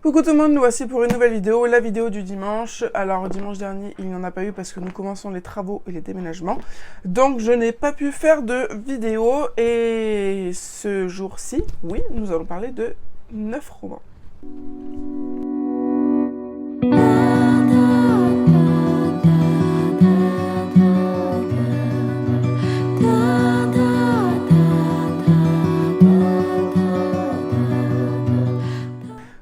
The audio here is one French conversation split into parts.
Coucou tout le monde, nous voici pour une nouvelle vidéo, la vidéo du dimanche. Alors dimanche dernier, il n'y en a pas eu parce que nous commençons les travaux et les déménagements. Donc je n'ai pas pu faire de vidéo et ce jour-ci, oui, nous allons parler de 9 romans.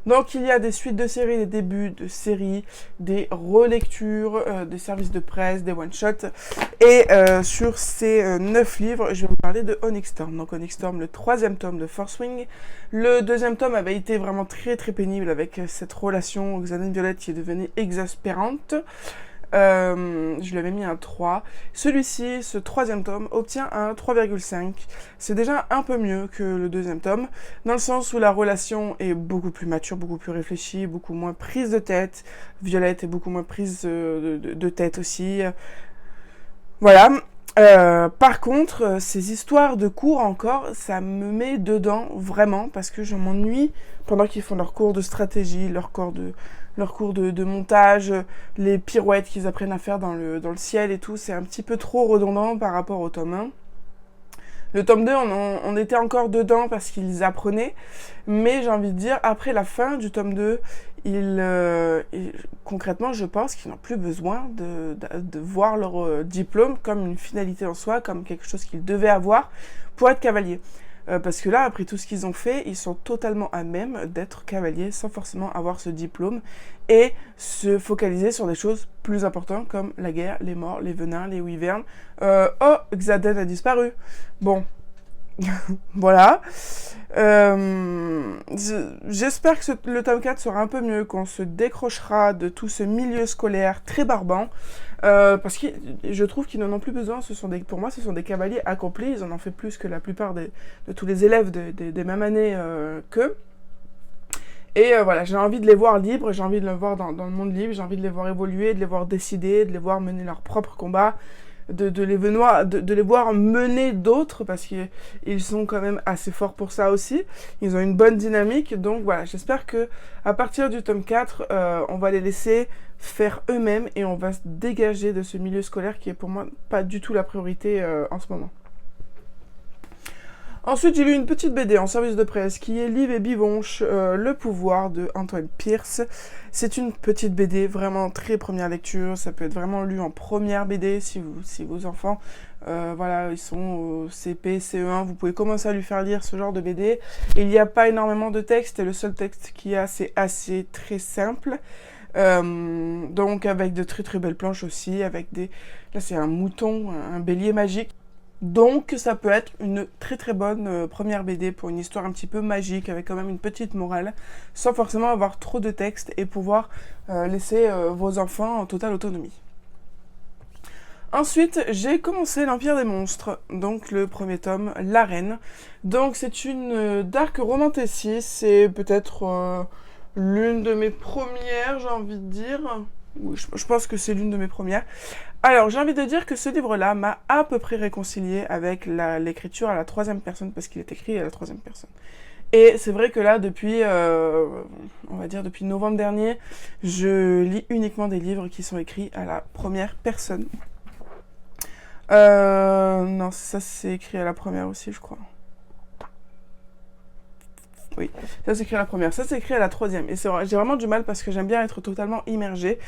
Donc il y a des suites de séries, des débuts de séries, des relectures, des services de presse, des one-shots. Et sur ces 9 livres, je vais vous parler de Onyx Storm. Donc Onyx Storm, le 3e tome de Force Wing. Le 2e tome avait été vraiment très pénible avec cette relation Xaden Violet qui est devenue exaspérante. Je lui avais mis un 3. Celui-ci, ce 3e tome, obtient un 3,5. C'est déjà un peu mieux que le 2e tome, dans le sens où la relation est beaucoup plus mature, beaucoup plus réfléchie, beaucoup moins prise de tête. Violette est beaucoup moins prise de tête aussi. Voilà. Par contre, ces histoires de cours encore, ça me met dedans vraiment parce que je m'ennuie pendant qu'ils font leurs cours de stratégie, leurs cours de montage, les pirouettes qu'ils apprennent à faire dans le ciel et tout. C'est un petit peu trop redondant par rapport au tome 1. Le tome 2, on était encore dedans parce qu'ils apprenaient, mais j'ai envie de dire, après la fin du tome 2, concrètement, je pense qu'ils n'ont plus besoin de voir leur diplôme comme une finalité en soi, comme quelque chose qu'ils devaient avoir pour être cavaliers. Parce que là, après tout ce qu'ils ont fait, ils sont totalement à même d'être cavaliers sans forcément avoir ce diplôme et se focaliser sur des choses plus importantes comme la guerre, les morts, les venins, les wyverns. Oh, Xaden a disparu. Bon, voilà. J'espère que le tome 4 sera un peu mieux, qu'on se décrochera de tout ce milieu scolaire très barbant. Parce que je trouve qu'ils n'en ont plus besoin. Pour moi, ce sont des cavaliers accomplis. Ils en ont fait plus que la plupart de tous les élèves des mêmes années qu'eux. Et voilà, j'ai envie de les voir libres, j'ai envie de les voir dans le monde libre, j'ai envie de les voir évoluer, de les voir décider, de les voir mener leurs propres combats, de les voir mener d'autres, parce qu'ils sont quand même assez forts pour ça aussi. Ils ont une bonne dynamique, donc voilà, j'espère que à partir du tome 4, on va les laisser faire eux-mêmes et on va se dégager de ce milieu scolaire qui est pour moi pas du tout la priorité en ce moment. Ensuite, j'ai lu une petite BD en service de presse qui est Liv et Bivonche, Le pouvoir de Antoine Pierce. C'est une petite BD, vraiment très première lecture. Ça peut être vraiment lu en première BD si vos enfants voilà, ils sont au CP, CE1. Vous pouvez commencer à lui faire lire ce genre de BD. Il n'y a pas énormément de texte et le seul texte qu'il y a, c'est assez très simple. Donc avec de très belles planches aussi. Là, c'est un mouton, un bélier magique. Donc ça peut être une très bonne première BD pour une histoire un petit peu magique avec quand même une petite morale sans forcément avoir trop de texte et pouvoir laisser vos enfants en totale autonomie. Ensuite, j'ai commencé l'Empire des monstres, donc le premier tome, L'Arène. Donc c'est une dark romantasy, c'est peut-être l'une de mes premières, j'ai envie de dire. Oui, je pense que c'est l'une de mes premières. Alors, j'ai envie de dire que ce livre-là m'a à peu près réconcilié avec l'écriture à la 3e personne, parce qu'il est écrit à la 3e personne. Et c'est vrai que là, depuis novembre dernier, je lis uniquement des livres qui sont écrits à la 1re personne. Non, ça c'est écrit à la 1re aussi, je crois. Oui, ça c'est écrit à la 1re, ça c'est écrit à la 3e. Et j'ai vraiment du mal parce que j'aime bien être totalement immergée.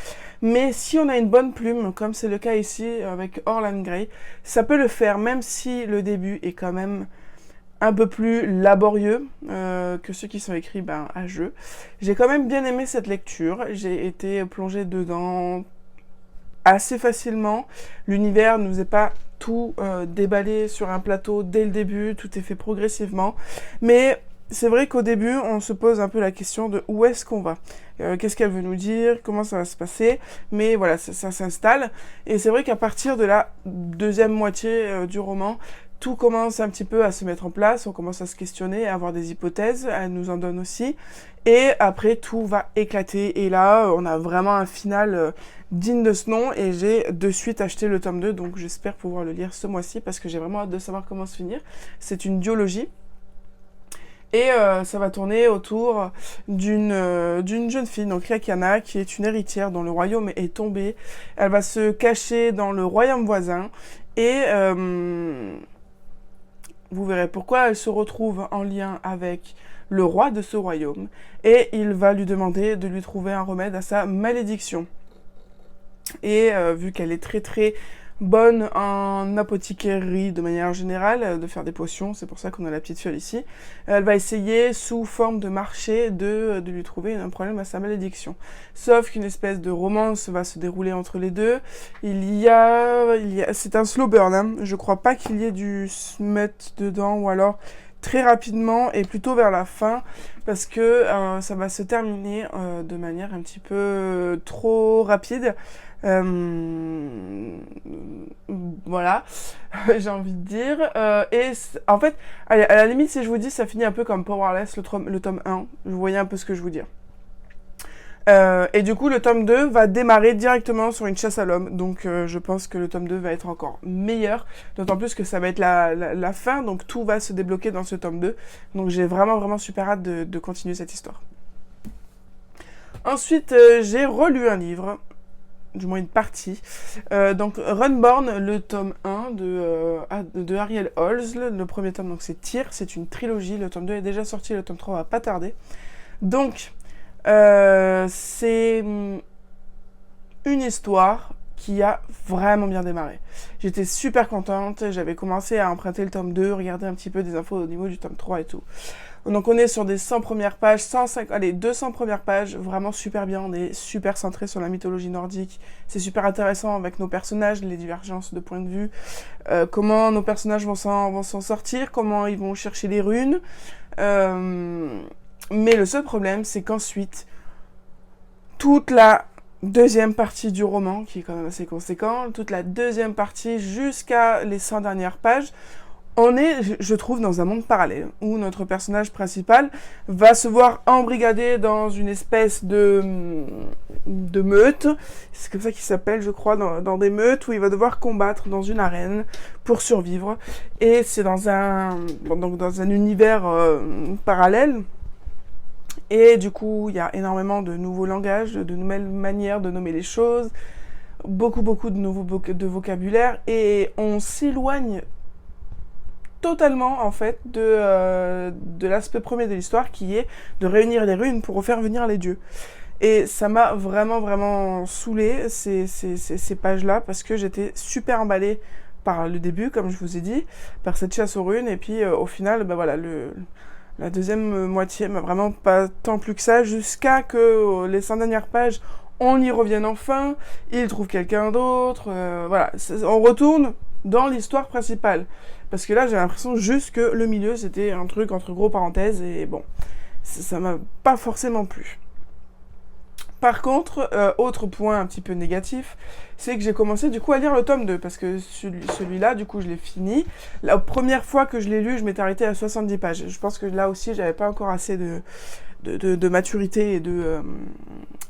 Mais si on a une bonne plume, comme c'est le cas ici avec Orlan Grey, ça peut le faire, même si le début est quand même un peu plus laborieux que ceux qui sont écrits à jeu. J'ai quand même bien aimé cette lecture, j'ai été plongée dedans assez facilement. L'univers ne nous est pas tout déballé sur un plateau dès le début, tout est fait progressivement. Mais c'est vrai qu'au début, on se pose un peu la question de où est-ce qu'on va, qu'est-ce qu'elle veut nous dire, comment ça va se passer, mais voilà, ça s'installe. Et c'est vrai qu'à partir de la 2e moitié du roman, tout commence un petit peu à se mettre en place, on commence à se questionner, à avoir des hypothèses, elle nous en donne aussi, et après tout va éclater, et là, on a vraiment un final digne de ce nom, et j'ai de suite acheté le tome 2, donc j'espère pouvoir le lire ce mois-ci, parce que j'ai vraiment hâte de savoir comment se finir. C'est une duologie. Et ça va tourner autour d'une jeune fille, donc Rakana, qui est une héritière dont le royaume est tombé. Elle va se cacher dans le royaume voisin et vous verrez pourquoi elle se retrouve en lien avec le roi de ce royaume. Et il va lui demander de lui trouver un remède à sa malédiction. Et vu qu'elle est très très bonne en apothicarie de manière générale, de faire des potions, c'est pour ça qu'on a la petite fiole ici, elle va essayer sous forme de marché de lui trouver un problème à sa malédiction. Sauf qu'une espèce de romance va se dérouler entre les deux. C'est un slow burn, hein. Je crois pas qu'il y ait du smut dedans, ou alors très rapidement et plutôt vers la fin, parce que ça va se terminer de manière un petit peu trop rapide. Voilà, j'ai envie de dire. En fait, à la limite, si je vous dis, ça finit un peu comme Powerless, le tome 1. Vous voyez un peu ce que je veux dire. Et du coup, le tome 2 va démarrer directement sur une chasse à l'homme. Donc, je pense que le tome 2 va être encore meilleur. D'autant plus que ça va être la fin. Donc, tout va se débloquer dans ce tome 2. Donc, j'ai vraiment, vraiment super hâte de continuer cette histoire. Ensuite, j'ai relu un livre. Du moins une partie. Donc Runborn, le tome 1 de Ariel Holz, le premier tome, donc c'est Tyr, c'est une trilogie, le tome 2 est déjà sorti, le tome 3 va pas tarder. Donc c'est une histoire qui a vraiment bien démarré. J'étais super contente, j'avais commencé à emprunter le tome 2, regarder un petit peu des infos au niveau du tome 3 et tout. Donc on est sur des 100 premières pages, 200 premières pages, vraiment super bien, on est super centré sur la mythologie nordique, c'est super intéressant avec nos personnages, les divergences de points de vue, comment nos personnages vont s'en sortir, comment ils vont chercher les runes, mais le seul problème c'est qu'ensuite, toute la deuxième partie du roman, qui est quand même assez conséquent, toute la deuxième partie jusqu'à les 100 dernières pages, on est, je trouve, dans un monde parallèle, où notre personnage principal va se voir embrigadé dans une espèce de meute, c'est comme ça qu'il s'appelle, je crois, dans des meutes, où il va devoir combattre dans une arène pour survivre, et c'est dans un univers parallèle, et du coup, il y a énormément de nouveaux langages, de nouvelles manières de nommer les choses, beaucoup de vocabulaire, et on s'éloigne totalement en fait de l'aspect premier de l'histoire, qui est de réunir les runes pour refaire venir les dieux. Et ça m'a vraiment vraiment saoulé ces pages-là, parce que j'étais super emballée par le début, comme je vous ai dit, par cette chasse aux runes, et puis au final, voilà, la deuxième moitié m'a vraiment pas tant plu que ça, jusqu'à que les 100 dernières pages, on y revienne enfin, il trouve quelqu'un d'autre, voilà, on retourne dans l'histoire principale. Parce que là, j'ai l'impression juste que le milieu, c'était un truc entre gros parenthèses, et bon, ça m'a pas forcément plu. Par contre, autre point un petit peu négatif, c'est que j'ai commencé du coup à lire le tome 2, parce que celui-là, du coup, je l'ai fini. La première fois que je l'ai lu, je m'étais arrêtée à 70 pages. Je pense que là aussi, j'avais pas encore assez de maturité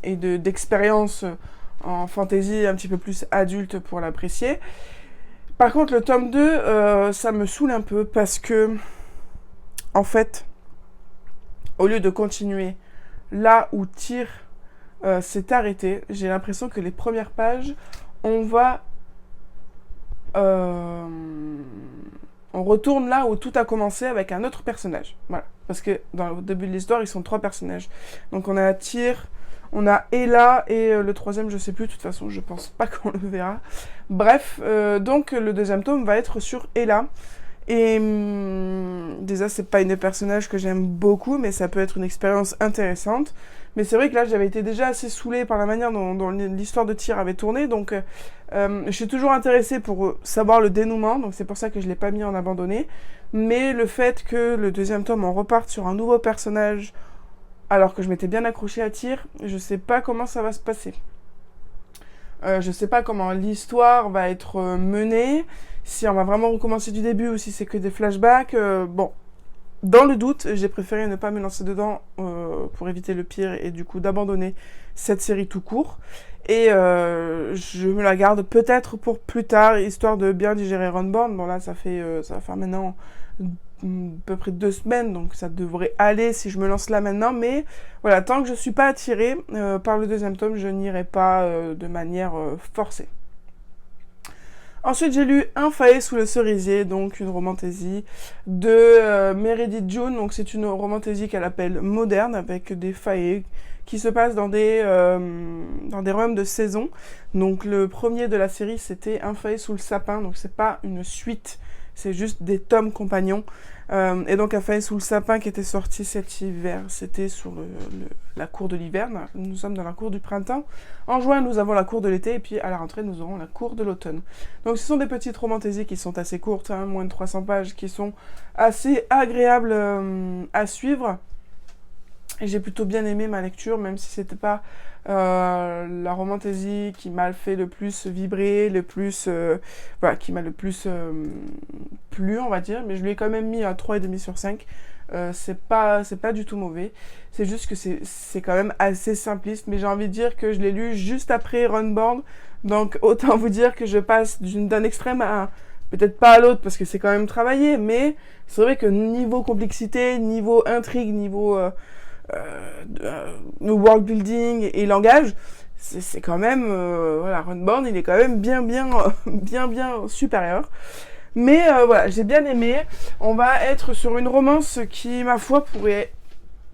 et d'expérience en fantasy un petit peu plus adulte pour l'apprécier. Par contre, le tome 2, ça me saoule un peu, parce que, en fait, au lieu de continuer là où Tyr s'est arrêté, j'ai l'impression que les premières pages, on retourne là où tout a commencé avec un autre personnage. Voilà. Parce que dans le début de l'histoire, ils sont 3 personnages. Donc on a Tyr, on a Ella, et le troisième, je sais plus, de toute façon, je pense pas qu'on le verra. Bref, donc le deuxième tome va être sur Ella. Et déjà, c'est pas une des personnages que j'aime beaucoup, mais ça peut être une expérience intéressante. Mais c'est vrai que là, j'avais été déjà assez saoulée par la manière dont l'histoire de Tyr avait tourné, donc je suis toujours intéressée pour savoir le dénouement, donc c'est pour ça que je l'ai pas mis en abandonné. Mais le fait que le deuxième tome, on reparte sur un nouveau personnage, alors que je m'étais bien accrochée à Tyr, je sais pas comment ça va se passer. Je sais pas comment l'histoire va être menée, si on va vraiment recommencer du début ou si c'est que des flashbacks. Bon, dans le doute, j'ai préféré ne pas me lancer dedans pour éviter le pire, et du coup d'abandonner cette série tout court. Et je me la garde peut-être pour plus tard, histoire de bien digérer Runborn. Bon là, ça va faire maintenant peu près 2 semaines, donc ça devrait aller si je me lance là maintenant, mais voilà, tant que je ne suis pas attirée par le deuxième tome, je n'irai pas de manière forcée. Ensuite, j'ai lu Un faillé sous le cerisier, donc une romantaisie de Meredith June. Donc c'est une romantaisie qu'elle appelle moderne, avec des faillés qui se passent dans des royaumes de saison. Donc le premier de la série, c'était Un faillé sous le sapin, donc c'est pas une suite, c'est juste des tomes compagnons. Et donc Un faillé sous le sapin qui était sorti cet hiver, c'était sur la cour de l'hiver. Nous sommes dans la cour du printemps. En juin, nous avons la cour de l'été, et puis à la rentrée, nous aurons la cour de l'automne. Donc ce sont des petites romantaisies qui sont assez courtes, hein, moins de 300 pages, qui sont assez agréables à suivre. Et j'ai plutôt bien aimé ma lecture, même si c'était pas la romantaisie qui m'a fait le plus vibrer, qui m'a le plus plu, on va dire. Mais je lui ai quand même mis un 3,5 sur 5. C'est pas du tout mauvais. C'est juste que c'est quand même assez simpliste. Mais j'ai envie de dire que je l'ai lu juste après Runborn. Donc autant vous dire que je passe d'un extrême à peut-être pas à l'autre parce que c'est quand même travaillé. Mais c'est vrai que niveau complexité, niveau intrigue, niveau world building et langage, c'est quand même voilà, Runborn il est quand même bien supérieur. Mais voilà, j'ai bien aimé. On va être sur une romance qui, ma foi, pourrait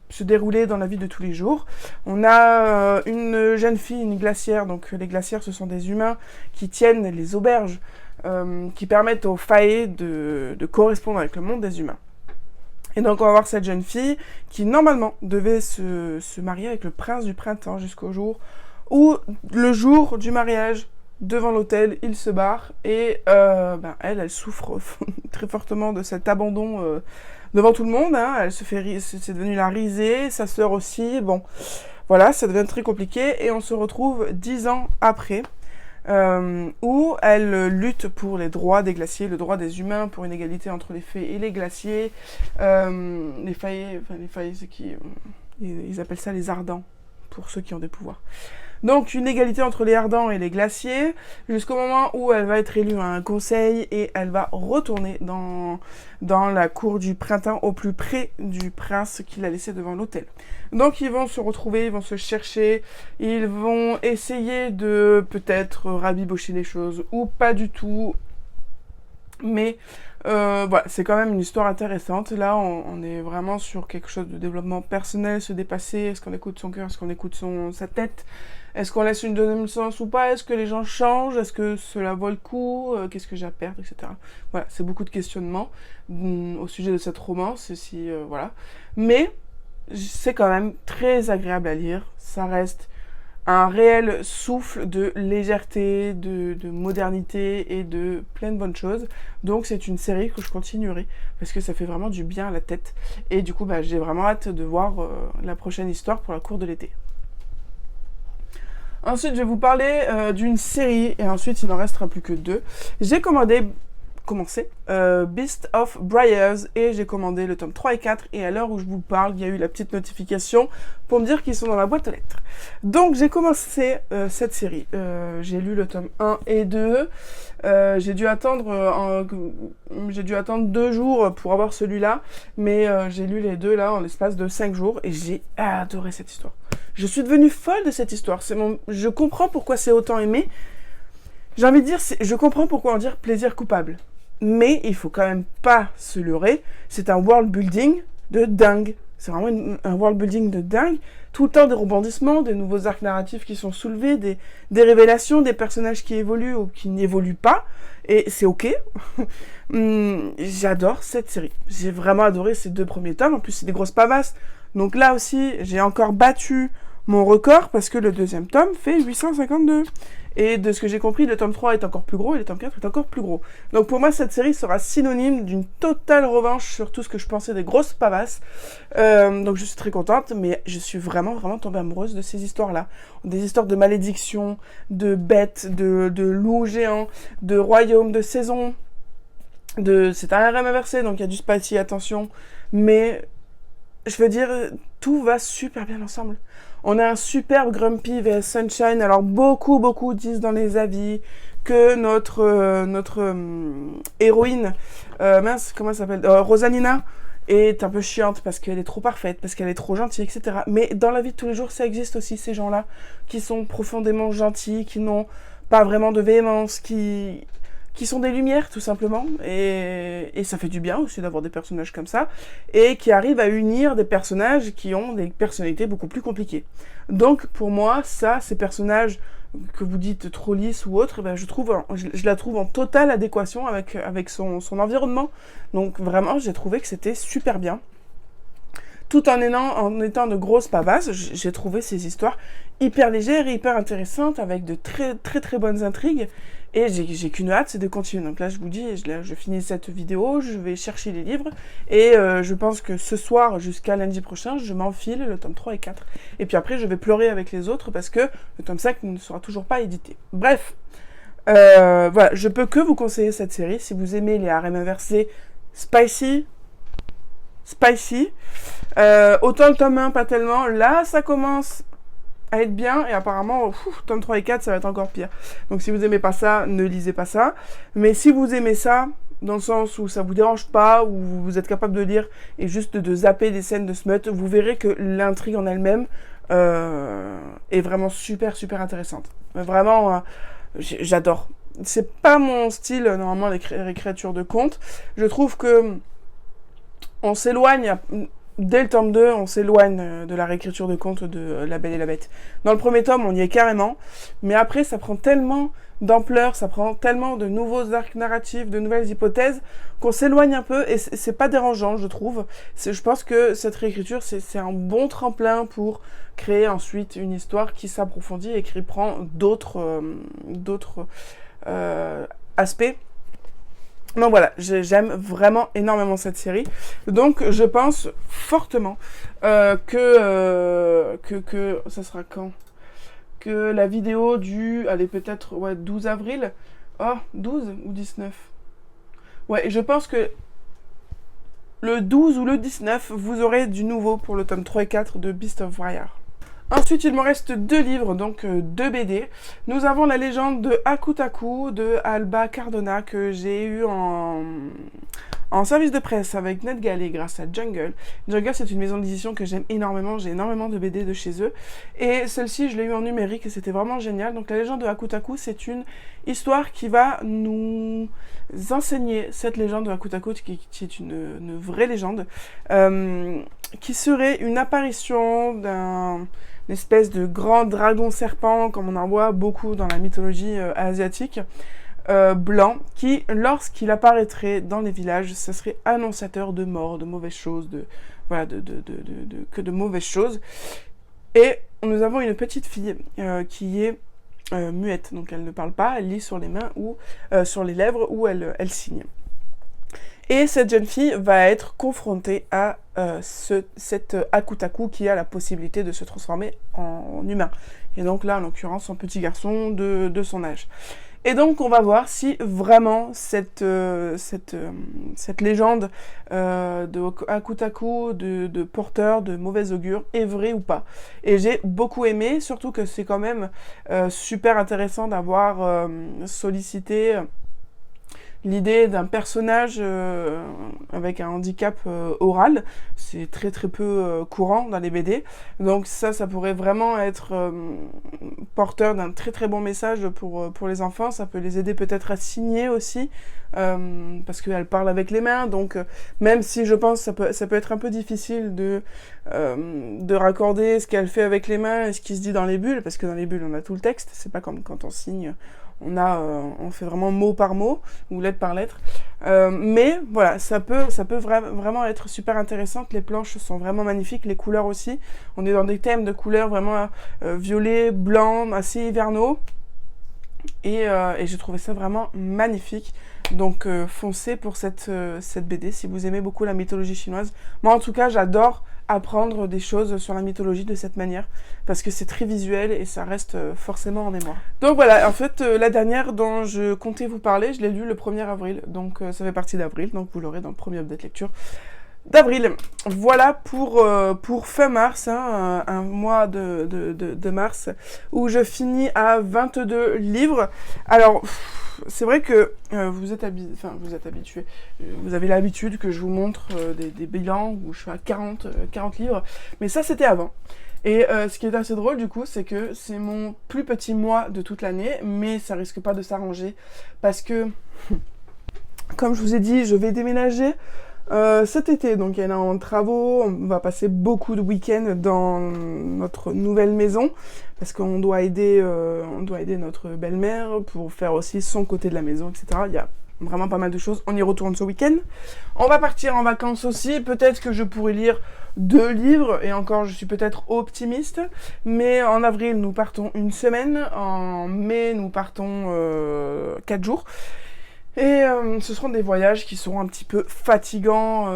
se dérouler dans la vie de tous les jours. On a une jeune fille, une glacière. Donc les glacières, ce sont des humains qui tiennent les auberges, qui permettent aux faillés de correspondre avec le monde des humains. Et donc on va voir cette jeune fille qui normalement devait se marier avec le prince du printemps jusqu'au jour où le jour du mariage, devant l'hôtel, il se barre et elle souffre très fortement de cet abandon devant tout le monde. Hein. Elle se fait, c'est devenu la risée, sa sœur aussi. Bon, voilà, ça devient très compliqué et on se retrouve 10 ans après. Où elle lutte pour les droits des glaciers, le droit des humains, pour une égalité entre les fées et les glaciers. Les faillés, c'est qui... Ils appellent ça les ardents, pour ceux qui ont des pouvoirs. Donc une égalité entre les ardents et les glaciers, jusqu'au moment où elle va être élue à un conseil et elle va retourner dans la cour du printemps au plus près du prince qu'il a laissé devant l'hôtel. Donc ils vont se retrouver, ils vont se chercher, ils vont essayer de peut-être rabibocher les choses ou pas du tout. Mais voilà, c'est quand même une histoire intéressante. Là, on est vraiment sur quelque chose de développement personnel, se dépasser. Est-ce qu'on écoute son cœur, est-ce qu'on écoute sa tête? Est-ce qu'on laisse une deuxième chance ou pas? Est-ce que les gens changent? Est-ce que cela vaut le coup? Qu'est-ce que j'ai à perdre, etc. Voilà, c'est beaucoup de questionnements au sujet de cette romance. Voilà. Mais c'est quand même très agréable à lire. Ça reste un réel souffle de légèreté, de modernité et de plein de bonnes choses. Donc c'est une série que je continuerai parce que ça fait vraiment du bien à la tête. Et du coup, j'ai vraiment hâte de voir la prochaine histoire pour la cour de l'été. Ensuite, je vais vous parler d'une série et ensuite il n'en restera plus que 2. J'ai commencé Beast of Briars et j'ai commandé le tome 3 et 4 et à l'heure où je vous parle, il y a eu la petite notification pour me dire qu'ils sont dans la boîte aux lettres. Donc j'ai commencé cette série. J'ai lu le tome 1 et 2. J'ai dû attendre 2 jours pour avoir celui-là, mais j'ai lu les deux là en l'espace de 5 jours et j'ai adoré cette histoire. Je suis devenue folle de cette histoire. Je comprends pourquoi c'est autant aimé. J'ai envie de dire, je comprends pourquoi on dit plaisir coupable. Mais il faut quand même pas se leurrer. C'est un world building de dingue. C'est vraiment un world building de dingue. Tout le temps des rebondissements, des nouveaux arcs narratifs qui sont soulevés, des révélations, des personnages qui évoluent ou qui n'évoluent pas. Et c'est ok. J'adore cette série. J'ai vraiment adoré ces 2 premiers tomes. En plus, c'est des grosses pavasses. Donc là aussi, j'ai encore battu mon record parce que le 2e tome fait 852. Et de ce que j'ai compris, le tome 3 est encore plus gros et le tome 4 est encore plus gros. Donc pour moi, cette série sera synonyme d'une totale revanche sur tout ce que je pensais des grosses pavasses. Donc je suis très contente, mais je suis vraiment tombée amoureuse de ces histoires-là. Des histoires de malédiction, de bêtes, de loups géants, de royaumes, de saisons. C'est un RM inversé, donc il y a du spicy, attention. Mais je veux dire, tout va super bien ensemble. On a un superbe Grumpy vs Sunshine. Alors, beaucoup disent dans les avis que notre héroïne, mince, comment elle s'appelle, Rosalina, est un peu chiante parce qu'elle est trop parfaite, parce qu'elle est trop gentille, etc. Mais dans la vie de tous les jours, ça existe aussi, ces gens-là, qui sont profondément gentils, qui n'ont pas vraiment de véhémence, qui sont des lumières, tout simplement. Et ça fait du bien aussi d'avoir des personnages comme ça, et qui arrivent à unir des personnages qui ont des personnalités beaucoup plus compliquées. Donc, pour moi, ça, ces personnages que vous dites trop lisses ou autres, ben, je la trouve en totale adéquation avec son environnement. Donc, vraiment, j'ai trouvé que c'était super bien. Tout en étant de grosses pavasses, j'ai trouvé ces histoires hyper légères et hyper intéressantes, avec de très bonnes intrigues. Et j'ai qu'une hâte, c'est de continuer. Donc là, je vous dis, je finis cette vidéo, je vais chercher les livres, et je pense que ce soir, jusqu'à lundi prochain, je m'enfile le tome 3 et 4. Et puis après, je vais pleurer avec les autres, parce que le tome 5 ne sera toujours pas édité. Bref, voilà, je peux que vous conseiller cette série, si vous aimez les harems inversés, spicy. Autant le tome 1, pas tellement. Là, ça commence à être bien, et apparemment, tome 3 et 4, ça va être encore pire. Donc si vous aimez pas ça, ne lisez pas ça. Mais si vous aimez ça, dans le sens où ça vous dérange pas, où vous êtes capable de lire et juste de zapper des scènes de smut, vous verrez que l'intrigue en elle-même est vraiment super intéressante. Vraiment, j'adore. C'est pas mon style, normalement, l'écriture de contes. Je trouve que on s'éloigne, dès le tome 2, on s'éloigne de la réécriture de contes de La Belle et la Bête. Dans le premier tome, on y est carrément, mais après, ça prend tellement d'ampleur, ça prend tellement de nouveaux arcs narratifs, de nouvelles hypothèses, qu'on s'éloigne un peu, et c'est pas dérangeant, je trouve. Je pense que cette réécriture, c'est un bon tremplin pour créer ensuite une histoire qui s'approfondit et qui prend d'autres aspects. Donc voilà, j'aime vraiment énormément cette série. Donc je pense fortement que ça sera quand? Que la vidéo du, allez peut-être 12 avril. Oh, 12 ou 19? Ouais, je pense que le 12 ou le 19, vous aurez du nouveau pour le tome 3 et 4 de Beast of Warrior. Ensuite, il me reste 2 livres, donc 2 BD. Nous avons La légende de Akutaku de Alba Cardona, que j'ai eu en service de presse avec NetGalley grâce à Jungle. Jungle, c'est une maison d'édition que j'aime énormément, j'ai énormément de BD de chez eux. Et celle-ci, je l'ai eu en numérique et c'était vraiment génial. Donc La légende de Akutaku, c'est une histoire qui va nous enseigner cette légende de Akutaku, qui est une vraie légende, qui serait une apparition d'une espèce de grand dragon serpent, comme on en voit beaucoup dans la mythologie asiatique, blanc, qui, lorsqu'il apparaîtrait dans les villages, ça serait annonciateur de mort, de mauvaises choses, que de mauvaises choses. Et nous avons une petite fille qui est muette, donc elle ne parle pas, elle lit sur les mains ou sur les lèvres, ou elle signe. Et cette jeune fille va être confrontée à cette Akutaku qui a la possibilité de se transformer en humain. Et donc là, en l'occurrence, en petit garçon de son âge. Et donc, on va voir si vraiment cette légende de Akutaku, de porteur de mauvais augure, est vraie ou pas. Et j'ai beaucoup aimé, surtout que c'est quand même super intéressant d'avoir sollicité l'idée d'un personnage avec un handicap oral. C'est très peu courant dans les BD. Donc ça pourrait vraiment être porteur d'un très bon message pour les enfants. Ça peut les aider peut-être à signer aussi, parce qu'elle parle avec les mains. Donc même si je pense que ça peut être un peu difficile de raccorder ce qu'elle fait avec les mains et ce qui se dit dans les bulles, parce que dans les bulles on a tout le texte. C'est pas comme quand on signe. On fait vraiment mot par mot ou lettre par lettre, mais voilà, ça peut vraiment être super intéressant. Les planches sont vraiment magnifiques, les couleurs aussi. On est dans des thèmes de couleurs vraiment violet, blanc, assez hivernaux, et j'ai trouvé ça vraiment magnifique. Donc foncez pour cette BD si vous aimez beaucoup la mythologie chinoise. Moi en tout cas, j'adore apprendre des choses sur la mythologie de cette manière, parce que c'est très visuel et ça reste forcément en mémoire. Donc voilà, en fait, la dernière dont je comptais vous parler, je l'ai lue le 1er avril, donc ça fait partie d'avril, donc vous l'aurez dans le premier update lecture. d'avril. Voilà pour fin mars, hein, un mois de mars, où je finis à 22 livres. Alors, c'est vrai que vous êtes habitués, vous avez l'habitude que je vous montre des bilans où je suis à 40 livres, mais ça c'était avant. Et ce qui est assez drôle du coup, c'est que c'est mon plus petit mois de toute l'année, mais ça risque pas de s'arranger, parce que, comme je vous ai dit, je vais déménager cet été, donc il y a énormément de travaux, on va passer beaucoup de week-ends dans notre nouvelle maison, parce qu'on doit aider notre belle-mère pour faire aussi son côté de la maison, etc. Il y a vraiment pas mal de choses, on y retourne ce week-end. On va partir en vacances aussi, peut-être que je pourrai lire 2 livres, et encore je suis peut-être optimiste, mais en avril nous partons une semaine, en mai nous partons 4 jours, et ce seront des voyages qui seront un petit peu fatigants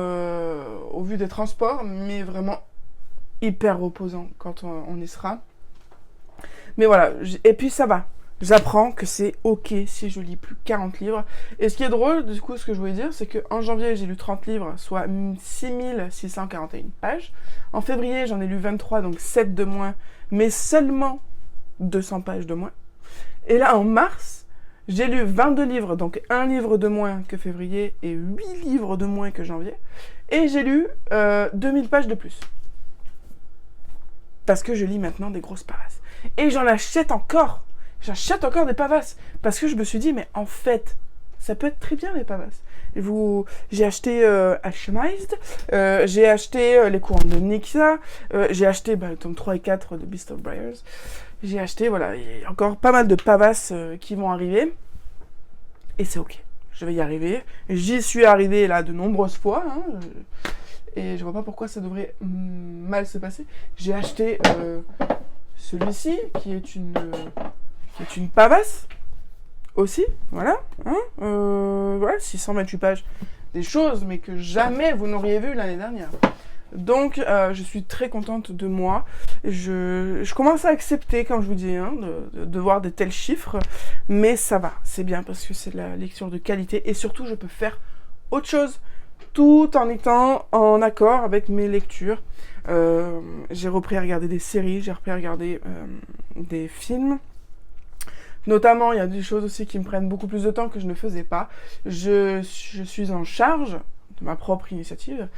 au vu des transports, mais vraiment hyper reposants quand on y sera. Mais voilà, et puis ça va. J'apprends que c'est ok si je lis plus 40 livres. Et ce qui est drôle, du coup, ce que je voulais dire, c'est qu'en janvier, j'ai lu 30 livres, soit 6641 pages. En février, j'en ai lu 23, donc 7 de moins, mais seulement 200 pages de moins. Et là, en mars, j'ai lu 22 livres, donc 1 livre de moins que février et 8 livres de moins que janvier. Et j'ai lu 2000 pages de plus. Parce que je lis maintenant des grosses pavasses. Et j'en achète encore. J'achète encore des pavasses. Parce que je me suis dit, mais en fait, ça peut être très bien les pavasses. J'ai acheté Alchemized, j'ai acheté les couronnes de Nyxa, j'ai acheté le tome 3 et 4 de Beast of Briars. J'ai acheté, voilà, il y a encore pas mal de pavasses qui vont arriver. Et c'est ok, je vais y arriver. J'y suis arrivé là de nombreuses fois, hein, et je vois pas pourquoi ça devrait mal se passer. J'ai acheté celui-ci, qui est une pavasse, aussi, voilà, hein, voilà, 628 pages, des choses, mais que jamais vous n'auriez vu l'année dernière. Donc, je suis très contente de moi. Je commence à accepter, comme je vous dis, hein, de voir des tels chiffres, mais ça va, c'est bien, parce que c'est de la lecture de qualité, et surtout, je peux faire autre chose, tout en étant en accord avec mes lectures. J'ai repris à regarder des séries, j'ai repris à regarder des films. Notamment, il y a des choses aussi qui me prennent beaucoup plus de temps que je ne faisais pas. Je suis en charge, de ma propre initiative,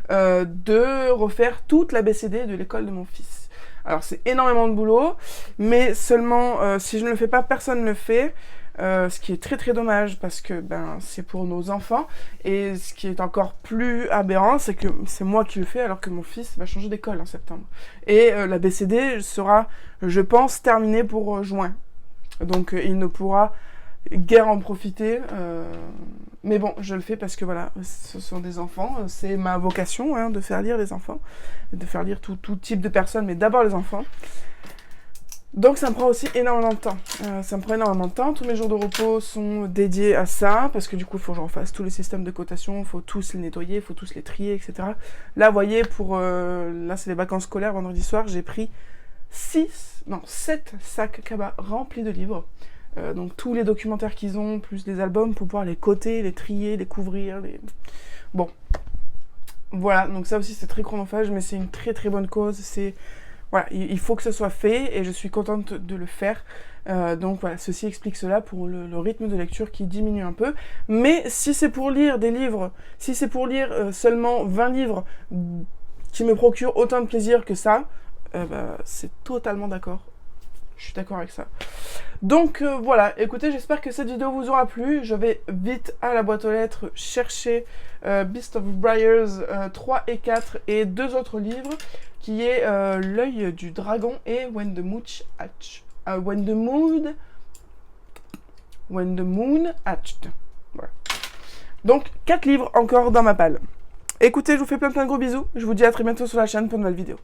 de refaire toute l'ABCD de l'école de mon fils. Alors, c'est énormément de boulot, mais seulement, si je ne le fais pas, personne ne le fait. Ce qui est très très dommage parce que c'est pour nos enfants, et ce qui est encore plus aberrant, c'est que c'est moi qui le fais alors que mon fils va changer d'école en septembre. Et l'ABCD sera, je pense, terminé pour juin. Donc il ne pourra guère en profiter. Mais bon, je le fais parce que voilà, ce sont des enfants. C'est ma vocation, hein, de faire lire les enfants. De faire lire tout type de personnes, mais d'abord les enfants. Donc ça me prend aussi énormément de temps. Tous mes jours de repos sont dédiés à ça, parce que du coup, il faut que je refasse tous les systèmes de cotation, il faut tous les nettoyer, il faut tous les trier, etc. Là, vous voyez, là, c'est les vacances scolaires, vendredi soir, j'ai pris 7 sacs cabas remplis de livres. Donc tous les documentaires qu'ils ont, plus les albums, pour pouvoir les coter, les trier, les couvrir. Bon. Voilà, donc ça aussi c'est très chronophage, mais c'est une très très bonne cause. Voilà, il faut que ce soit fait, et je suis contente de le faire. Donc voilà, ceci explique cela pour le rythme de lecture qui diminue un peu. Mais si c'est pour lire des livres, si c'est pour lire seulement 20 livres qui me procurent autant de plaisir que ça, c'est totalement d'accord. Je suis d'accord avec ça. Donc voilà, écoutez, j'espère que cette vidéo vous aura plu. Je vais vite à la boîte aux lettres chercher Beast of Briars 3 et 4 et 2 autres livres, qui est L'œil du dragon et When the Moon Hatched. Voilà. Donc 4 livres encore dans ma palle. Écoutez, je vous fais plein de gros bisous. Je vous dis à très bientôt sur la chaîne pour une nouvelle vidéo.